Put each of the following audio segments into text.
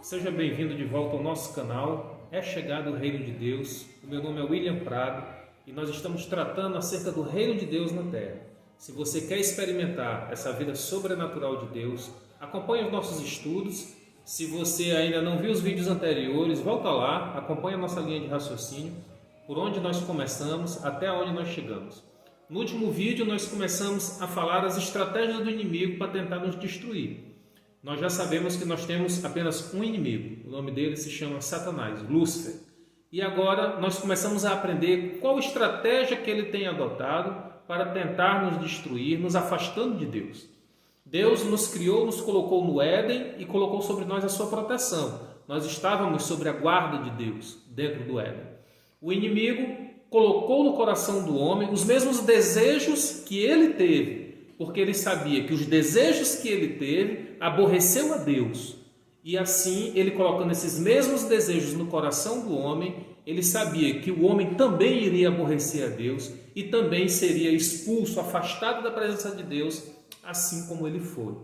Seja bem-vindo de volta ao nosso canal. É chegado o Reino de Deus. O meu nome é William Prado e nós estamos tratando acerca do Reino de Deus na Terra. Se você quer experimentar essa vida sobrenatural de Deus, acompanhe os nossos estudos. Se você ainda não viu os vídeos anteriores, volta lá, acompanhe a nossa linha de raciocínio, por onde nós começamos até onde nós chegamos. No último vídeo nós começamos a falar das estratégias do inimigo para tentar nos destruir. Nós já sabemos que nós temos apenas um inimigo, o nome dele se chama Satanás, Lúcifer. E agora nós começamos a aprender qual estratégia que ele tem adotado para tentar nos destruir, nos afastando de Deus. Deus nos criou, nos colocou no Éden e colocou sobre nós a sua proteção. Nós estávamos sobre a guarda de Deus dentro do Éden. O inimigo colocou no coração do homem os mesmos desejos que ele teve, porque ele sabia que os desejos que ele teve aborreceu a Deus. E assim, ele colocando esses mesmos desejos no coração do homem, ele sabia que o homem também iria aborrecer a Deus e também seria expulso, afastado da presença de Deus, assim como ele foi.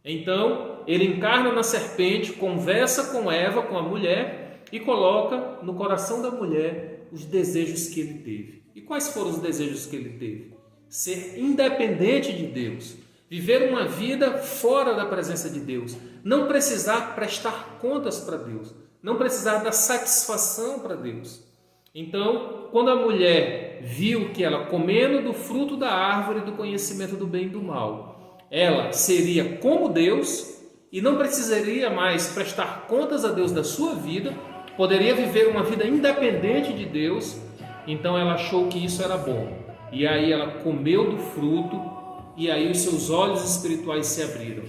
Então, ele encarna na serpente, conversa com Eva, com a mulher, e coloca no coração da mulher os desejos que ele teve. E quais foram os desejos que ele teve? Ser independente de Deus, viver uma vida fora da presença de Deus, não precisar prestar contas para Deus, não precisar dar satisfação para Deus. Então, quando a mulher viu que ela, comendo do fruto da árvore do conhecimento do bem e do mal, ela seria como Deus e não precisaria mais prestar contas a Deus da sua vida, poderia viver uma vida independente de Deus, então ela achou que isso era bom. E aí ela comeu do fruto e aí os seus olhos espirituais se abriram.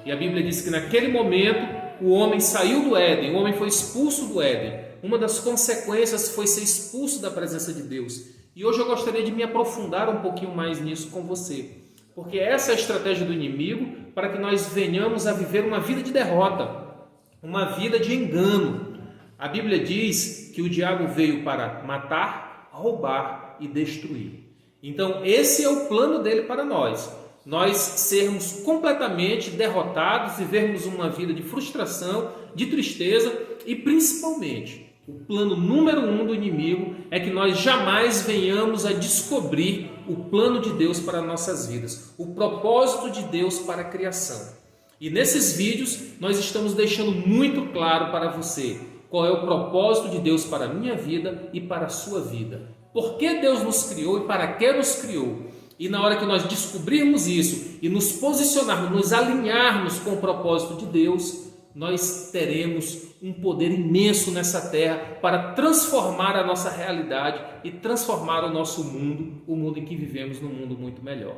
E a Bíblia diz que naquele momento o homem saiu do Éden, o homem foi expulso do Éden. Uma das consequências foi ser expulso da presença de Deus. E hoje eu gostaria de me aprofundar um pouquinho mais nisso com você. Porque essa é a estratégia do inimigo para que nós venhamos a viver uma vida de derrota, uma vida de engano. A Bíblia diz que o diabo veio para matar, roubar e destruir. Então esse é o plano dele para nós sermos completamente derrotados, vivermos uma vida de frustração, de tristeza e principalmente o plano número 1 do inimigo é que nós jamais venhamos a descobrir o plano de Deus para nossas vidas, o propósito de Deus para a criação. E nesses vídeos nós estamos deixando muito claro para você qual é o propósito de Deus para a minha vida e para a sua vida. Por que Deus nos criou e para que nos criou? E na hora que nós descobrirmos isso e nos posicionarmos, nos alinharmos com o propósito de Deus, nós teremos um poder imenso nessa terra para transformar a nossa realidade e transformar o nosso mundo, o mundo em que vivemos, num mundo muito melhor.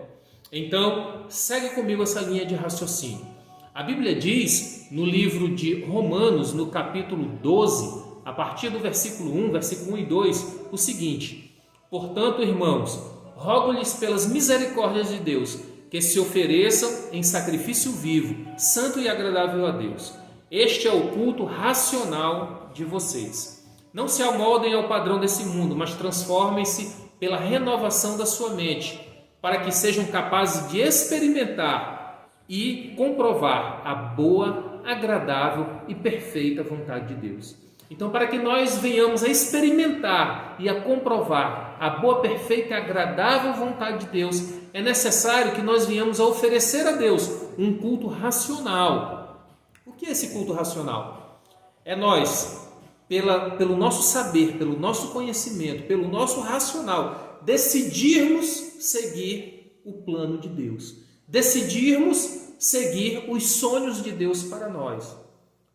Então, segue comigo essa linha de raciocínio. A Bíblia diz no livro de Romanos, no capítulo 12, a partir do versículo 1, versículo 1 e 2, o seguinte: portanto, irmãos, rogo-lhes pelas misericórdias de Deus, que se ofereçam em sacrifício vivo, santo e agradável a Deus. Este é o culto racional de vocês. Não se amoldem ao padrão desse mundo, mas transformem-se pela renovação da sua mente, para que sejam capazes de experimentar e comprovar a boa, agradável e perfeita vontade de Deus. Então, para que nós venhamos a experimentar e a comprovar a boa, perfeita e agradável vontade de Deus, é necessário que nós venhamos a oferecer a Deus um culto racional. O que é esse culto racional? É nós, pelo nosso saber, pelo nosso conhecimento, pelo nosso racional, decidirmos seguir o plano de Deus, decidirmos seguir os sonhos de Deus para nós.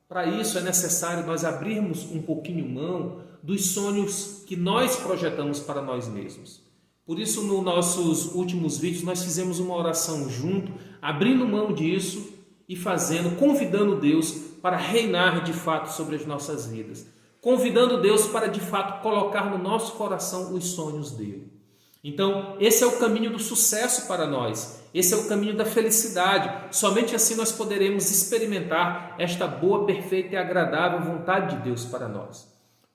Para isso é necessário nós abrirmos um pouquinho mão dos sonhos que nós projetamos para nós mesmos. Por isso, nos nossos últimos vídeos, nós fizemos uma oração junto, abrindo mão disso e convidando Deus para reinar de fato sobre as nossas vidas. Convidando Deus para de fato colocar no nosso coração os sonhos dele. Então, esse é o caminho do sucesso para nós. Esse é o caminho da felicidade. Somente assim nós poderemos experimentar esta boa, perfeita e agradável vontade de Deus para nós.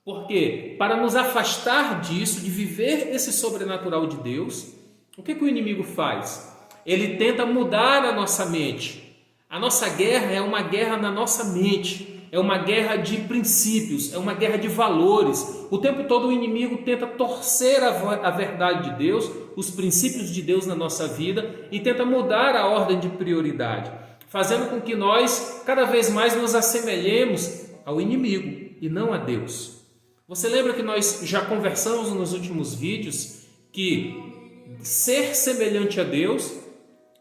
Por quê? Para nos afastar disso, de viver esse sobrenatural de Deus, o que o inimigo faz? Ele tenta mudar a nossa mente. A nossa guerra é uma guerra na nossa mente. é uma guerra de princípios, é uma guerra de valores. O tempo todo o inimigo tenta torcer a verdade de Deus, os princípios de Deus na nossa vida e tenta mudar a ordem de prioridade, fazendo com que nós cada vez mais nos assemelhemos ao inimigo e não a Deus. Você lembra que nós já conversamos nos últimos vídeos que ser semelhante a Deus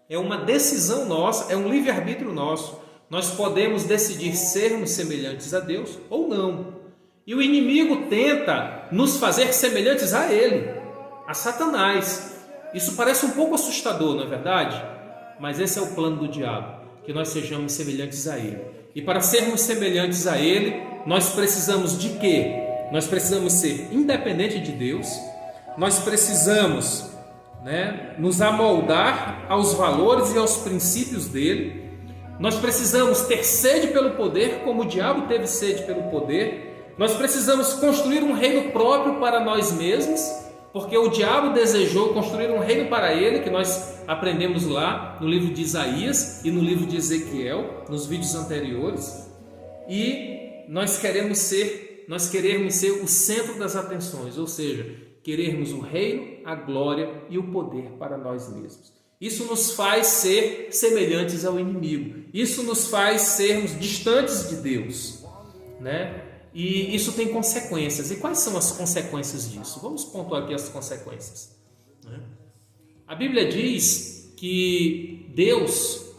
é uma decisão nossa, é um livre-arbítrio nosso. Nós podemos decidir sermos semelhantes a Deus ou não. E o inimigo tenta nos fazer semelhantes a ele, a Satanás. Isso parece um pouco assustador, não é verdade? Mas esse é o plano do diabo, que nós sejamos semelhantes a ele. E para sermos semelhantes a ele, nós precisamos de quê? Nós precisamos ser independentes de Deus, nós precisamos nos amoldar aos valores e aos princípios dele. Nós precisamos ter sede pelo poder, como o diabo teve sede pelo poder. Nós precisamos construir um reino próprio para nós mesmos, porque o diabo desejou construir um reino para ele, que nós aprendemos lá no livro de Isaías e no livro de Ezequiel, nos vídeos anteriores. E nós queremos ser o centro das atenções, ou seja, querermos o reino, a glória e o poder para nós mesmos. Isso nos faz ser semelhantes ao inimigo. Isso nos faz sermos distantes de Deus, E isso tem consequências. E quais são as consequências disso? Vamos pontuar aqui as consequências. A Bíblia diz que Deus,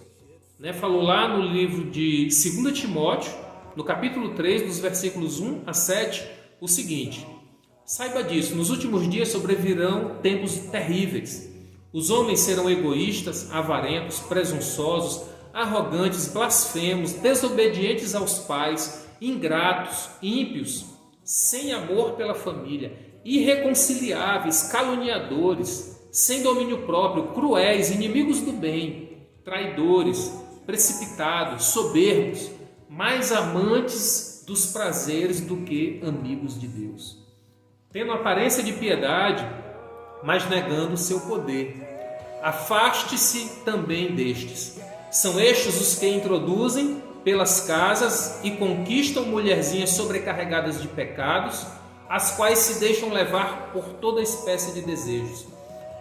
falou lá no livro de 2 Timóteo, no capítulo 3, dos versículos 1 a 7, o seguinte: saiba disso, nos últimos dias sobrevirão tempos terríveis. Os homens serão egoístas, avarentos, presunçosos, arrogantes, blasfemos, desobedientes aos pais, ingratos, ímpios, sem amor pela família, irreconciliáveis, caluniadores, sem domínio próprio, cruéis, inimigos do bem, traidores, precipitados, soberbos, mais amantes dos prazeres do que amigos de Deus, tendo aparência de piedade, mas negando o seu poder. Afaste-se também destes. São estes os que introduzem pelas casas e conquistam mulherzinhas sobrecarregadas de pecados, as quais se deixam levar por toda espécie de desejos.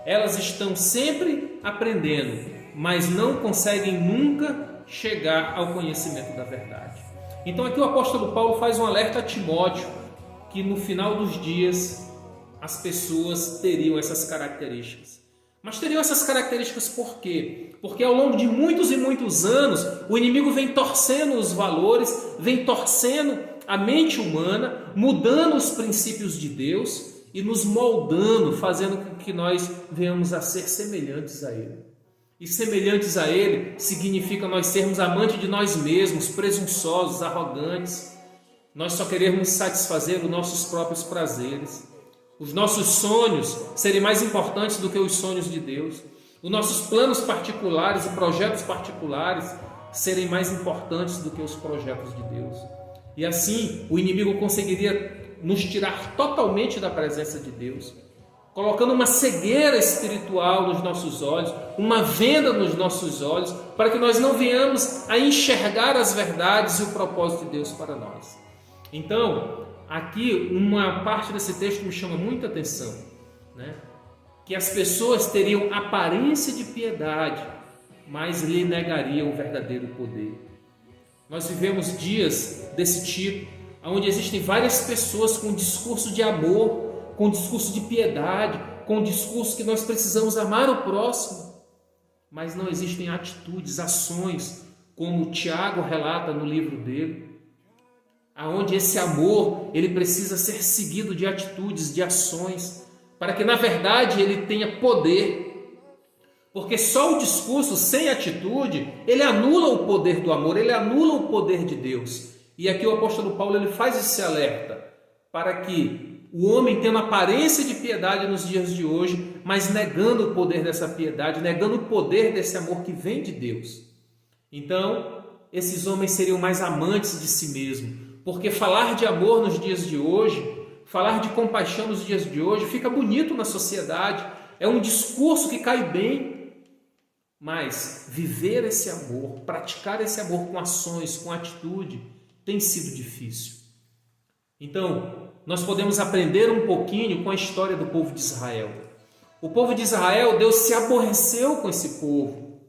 Elas estão sempre aprendendo, mas não conseguem nunca chegar ao conhecimento da verdade. Então aqui o apóstolo Paulo faz um alerta a Timóteo, que no final dos dias as pessoas teriam essas características. Mas teriam essas características por quê? Porque ao longo de muitos e muitos anos, o inimigo vem torcendo os valores, vem torcendo a mente humana, mudando os princípios de Deus e nos moldando, fazendo com que nós venhamos a ser semelhantes a Ele. E semelhantes a Ele significa nós sermos amantes de nós mesmos, presunçosos, arrogantes. Nós só queremos satisfazer os nossos próprios prazeres. Os nossos sonhos serem mais importantes do que os sonhos de Deus. Os nossos planos particulares e projetos particulares serem mais importantes do que os projetos de Deus. E assim o inimigo conseguiria nos tirar totalmente da presença de Deus, colocando uma cegueira espiritual nos nossos olhos, uma venda nos nossos olhos, para que nós não venhamos a enxergar as verdades e o propósito de Deus para nós. Então, aqui uma parte desse texto me chama muita atenção, que as pessoas teriam aparência de piedade, mas lhe negariam o verdadeiro poder. Nós vivemos dias desse tipo, onde existem várias pessoas com discurso de amor, com discurso de piedade, com discurso que nós precisamos amar o próximo, mas não existem atitudes, ações, como Tiago relata no livro dele, aonde esse amor ele precisa ser seguido de atitudes, de ações, para que na verdade ele tenha poder. Porque só o discurso sem atitude, ele anula o poder do amor, ele anula o poder de Deus. E aqui o apóstolo Paulo ele faz esse alerta, para que o homem tendo aparência de piedade nos dias de hoje, mas negando o poder dessa piedade, negando o poder desse amor que vem de Deus. Então, esses homens seriam mais amantes de si mesmos, porque falar de amor nos dias de hoje, falar de compaixão nos dias de hoje, fica bonito na sociedade, é um discurso que cai bem, mas viver esse amor, praticar esse amor com ações, com atitude, tem sido difícil. Então, nós podemos aprender um pouquinho com a história do povo de Israel. O povo de Israel, Deus se aborreceu com esse povo.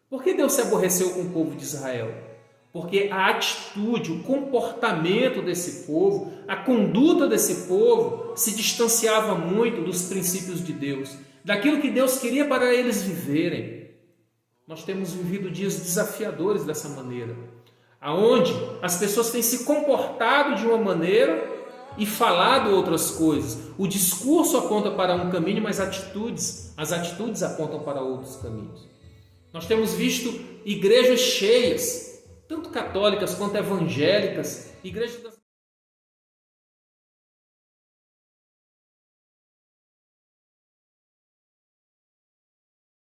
Por que Deus se aborreceu com o povo de Israel? Porque a atitude, o comportamento desse povo, a conduta desse povo se distanciava muito dos princípios de Deus, daquilo que Deus queria para eles viverem. Nós temos vivido dias desafiadores dessa maneira, aonde as pessoas têm se comportado de uma maneira e falado outras coisas. O discurso aponta para um caminho, mas as atitudes apontam para outros caminhos. Nós temos visto igrejas cheias, tanto católicas quanto evangélicas, igrejas